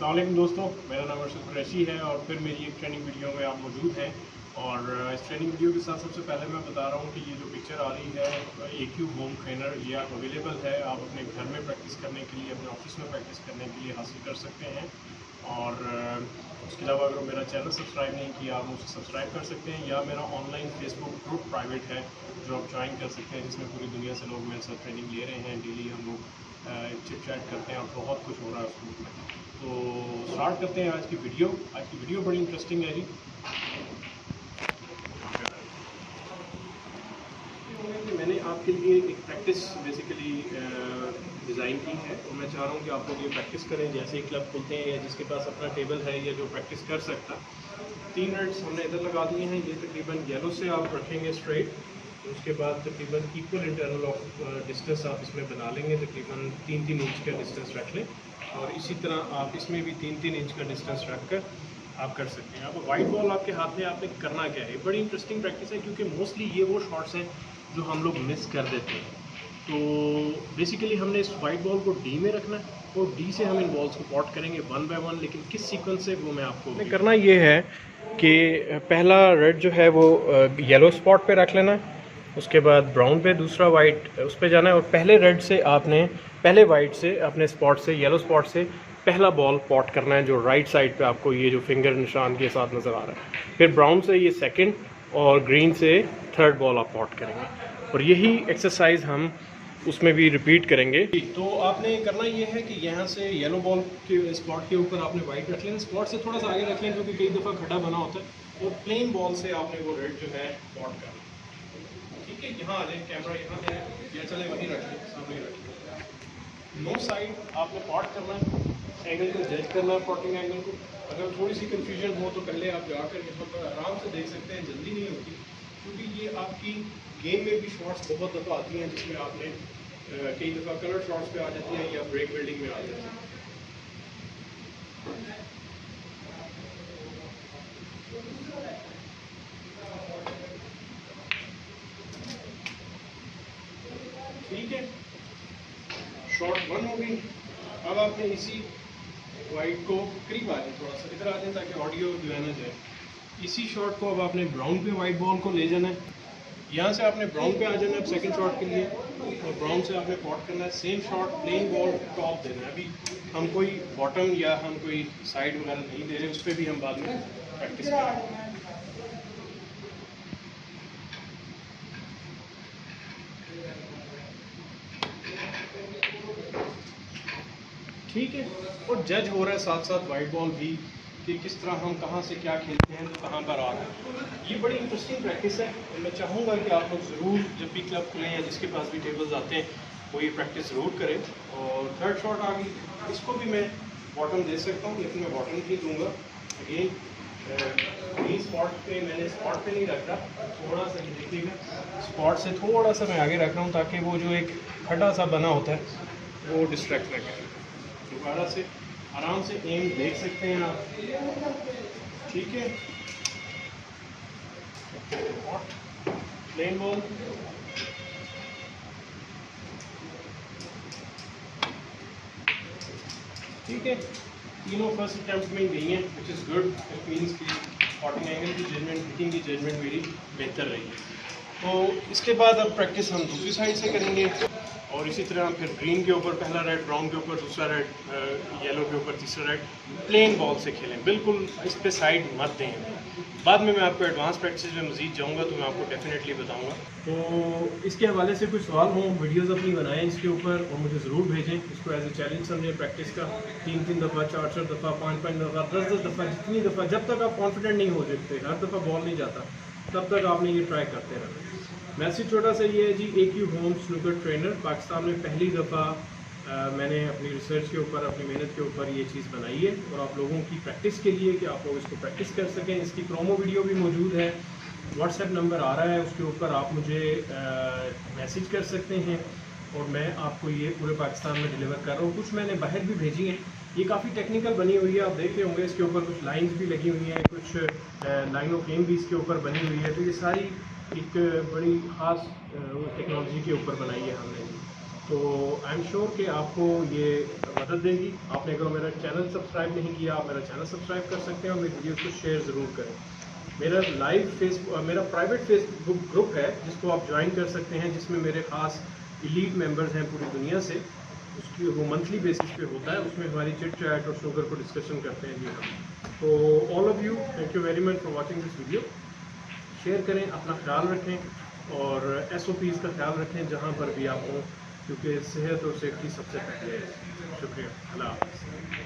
अस्सलाम वालेकुम दोस्तों, मेरा नाम अर्शद कुरैशी है और फिर मेरी एक ट्रेनिंग वीडियो में आप मौजूद हैं। और इस ट्रेनिंग वीडियो के साथ सबसे पहले मैं बता रहा हूँ कि ये जो पिक्चर आ रही है AQ होम ट्रेनर ये आप अवेलेबल है। आप अपने घर में प्रैक्टिस करने के लिए, अपने ऑफिस में प्रैक्टिस करने के लिए हासिल कर सकते हैं। और उसके अलावा अगर मेरा चैनल सब्सक्राइब नहीं किया आप मुझे सब्सक्राइब कर सकते हैं, या मेरा ऑनलाइन फेसबुक ग्रुप प्राइवेट है जो आप ज्वाइन कर सकते हैं, जिसमें पूरी दुनिया से लोग मेरे साथ ट्रेनिंग ले रहे हैं। डेली हम लोग चिट चैट करते हैं और बहुत कुछ हो रहा है उस ग्रुप में। तो स्टार्ट करते हैं आज की वीडियो। आज की वीडियो बड़ी इंटरेस्टिंग है जी। मैंने आपके लिए एक प्रैक्टिस बेसिकली डिज़ाइन की है और मैं चाह रहा हूँ कि आप लोग ये प्रैक्टिस करें। जैसे ही क्लब खुलते हैं या जिसके पास अपना टेबल है या जो प्रैक्टिस कर सकता, 3 रेड्स हमने इधर लगा दिए हैं। ये तकरीबन येलो से आप रखेंगे स्ट्रेट, तो उसके बाद तकरीबन इक्वल इंटरवल ऑफ डिस्टेंस आप इसमें बना लेंगे। तकरीबन 3-3 इंच का डिस्टेंस रख लें और इसी तरह आप इसमें भी 3-3 इंच का डिस्टेंस रख कर आप कर सकते हैं। अब वाइट बॉल आपके हाथ में, आपने करना क्या है, बड़ी इंटरेस्टिंग प्रैक्टिस है क्योंकि मोस्टली ये वो शॉट्स हैं जो हम लोग मिस कर देते हैं। तो बेसिकली हमने इस वाइट बॉल को डी में रखना है और डी से हम इन बॉल्स को पॉट करेंगे 1 बाय 1, लेकिन किस सीक्वेंस से वो मैं आपको करना ये है कि पहला रेड जो है वो येलो स्पॉट पे रख लेना है, उसके बाद ब्राउन पे, दूसरा वाइट उस पे जाना है और पहले रेड से आपने, पहले वाइट से अपने स्पॉट से, येलो स्पॉट से पहला बॉल पॉट करना है जो राइट साइड पे आपको ये जो फिंगर निशान के साथ नज़र आ रहा है। फिर ब्राउन से ये सेकंड और ग्रीन से थर्ड बॉल आप पॉट करेंगे और यही एक्सरसाइज हम उसमें भी रिपीट करेंगे। तो आपने करना ये है कि यहाँ से येलो बॉल के स्पॉट के ऊपर आपने वाइट रख लेना, स्पॉट से थोड़ा सा आगे रख लें क्योंकि कई दफ़ा खड्डा बना होता है, और प्लेन बॉल से आपने वो रेड जो है पॉट करना। ठीक है, यहाँ आ जाए, कैमरा यहाँ है या चले वहीं रख लें, सामने रख लें। नो साइड आपने पॉट करना है, एंगल को जज करना है, पॉटिंग एंगल को। अगर थोड़ी सी कंफ्यूजन हो तो पहले आप जाकर यहाँ पर आराम से देख सकते हैं, जल्दी नहीं होती क्योंकि ये आपकी गेम में भी शॉट्स बहुत दफ़ा आती हैं जिसमें आपने कई दफ़ा कलर शॉट्स पे आ जाती हैं या ब्रेक बिल्डिंग में आ जाती हैं। ठीक है, शॉट 1 हो गई। अब आपने इसी वाइट को करीब आ जाए, थोड़ा सा इधर आ जाए ताकि ऑडियो जो है ना जाए। इसी शॉट को अब आपने ब्राउन पे वाइट बॉल को ले जाना है, यहाँ से आपने ब्राउन पे आ जाना है सेकंड शॉट के लिए और ब्राउन से आपने पॉट करना है। Same shot, plain ball top देना है। अभी हम कोई बॉटम या हम कोई साइड वगैरह नहीं दे रहे, उस पर भी हम बाद में प्रैक्टिस करेंगे। ठीक है, और जज हो रहा है साथ साथ वाइट बॉल भी कि किस तरह हम कहाँ से क्या खेलते हैं तो कहाँ पर आ रहे हैं। ये बड़ी इंटरेस्टिंग प्रैक्टिस है और मैं चाहूँगा कि आप लोग ज़रूर जब भी क्लब खुलें या जिसके पास भी टेबल्स आते हैं वो ये प्रैक्टिस ज़रूर करें। और थर्ड शॉट आ गई, इसको भी मैं बॉटम दे सकता हूँ लेकिन मैं बॉटम ही दूँगा। अगेन स्पॉट पे, मैंने स्पॉट पे नहीं रख रहा, थोड़ा सा ये देखिएगा, स्पॉट से थोड़ा सा मैं आगे रख रहा हूँ ताकि वो जो एक खड्डा सा बना होता है वो डिस्ट्रैक्ट ना करे। दोबारा से आराम से एम देख सकते हैं आप। ठीक है, प्लेन बॉल, ठीक है, तीनों फर्स्ट अटैम्प्ट में गई हैं, which is good. It means कि पॉटिंग एंगल की जजमेंट, हिटिंग की जजमेंट मेरी बेहतर रही है। तो इसके बाद अब प्रैक्टिस हम दूसरी साइड से करेंगे और इसी तरह फिर ग्रीन के ऊपर पहला रेड, ब्राउन के ऊपर दूसरा रेड, येलो के ऊपर तीसरा रेड, प्लेन बॉल से खेलें, बिल्कुल इस पे साइड मत दें। बाद में मैं आपको एडवांस प्रैक्टिस में मज़ीद जाऊंगा तो मैं आपको डेफिनेटली बताऊंगा। तो इसके हवाले से कुछ सवाल हों, वीडियोस अपनी बनाएं इसके ऊपर और मुझे ज़रूर भेजें। इसको एज ए चैलेंज समझें प्रैक्टिस का। 3-3 दफ़ा, 4-4 दफ़ा, 5-5 दफ़ा, 10-10 दफ़ा, जितनी दफ़ा, जब तक आप कॉन्फिडेंट नहीं हो सकते, हर दफ़ा बॉल नहीं जाता, तब तक आपने ये ट्राई करते रहना। मैसेज छोटा सा ये है जी, AQ home snooker trainer Pakistan में पहली दफ़ा मैंने अपनी रिसर्च के ऊपर, अपनी मेहनत के ऊपर ये चीज़ बनाई है और आप लोगों की प्रैक्टिस के लिए कि आप लोग इसको प्रैक्टिस कर सकें। इसकी प्रोमो वीडियो भी मौजूद है, व्हाट्सएप नंबर आ रहा है, उसके ऊपर आप मुझे मैसेज कर सकते हैं और मैं आपको ये पूरे पाकिस्तान में डिलीवर कर रहा हूँ। कुछ मैंने बाहर भी भेजी हैं, ये काफ़ी टेक्निकल बनी हुई है, आप देख रहे होंगे। इसके ऊपर कुछ लाइंस भी लगी हुई हैं, कुछ लाइन ऑफ गेम भी इसके ऊपर बनी हुई है। तो ये सारी एक बड़ी ख़ास टेक्नोलॉजी के ऊपर बनाई है हमने। तो आई एम श्योर कि आपको ये मदद देगी। आपने अगर मेरा चैनल सब्सक्राइब नहीं किया, आप मेरा चैनल सब्सक्राइब कर सकते हैं और मेरी वीडियोस को शेयर ज़रूर करें। मेरा प्राइवेट फेसबुक ग्रुप है जिसको आप ज्वाइन कर सकते हैं, जिसमें मेरे खास इलीट मेंबर्स हैं पूरी दुनिया से। उसकी वो मंथली बेसिस पे होता है, उसमें हमारी चिट चैट और शुगर को डिस्कशन करते हैं जी हम। तो all of you, thank you very much for watching this video. Share करें, अपना ख्याल रखें और SOPs का ख्याल रखें जहाँ पर भी आप हों, क्योंकि सेहत और सेफ्टी सबसे पहले है। शुक्रिया, अल्लाह हाफ़िज़।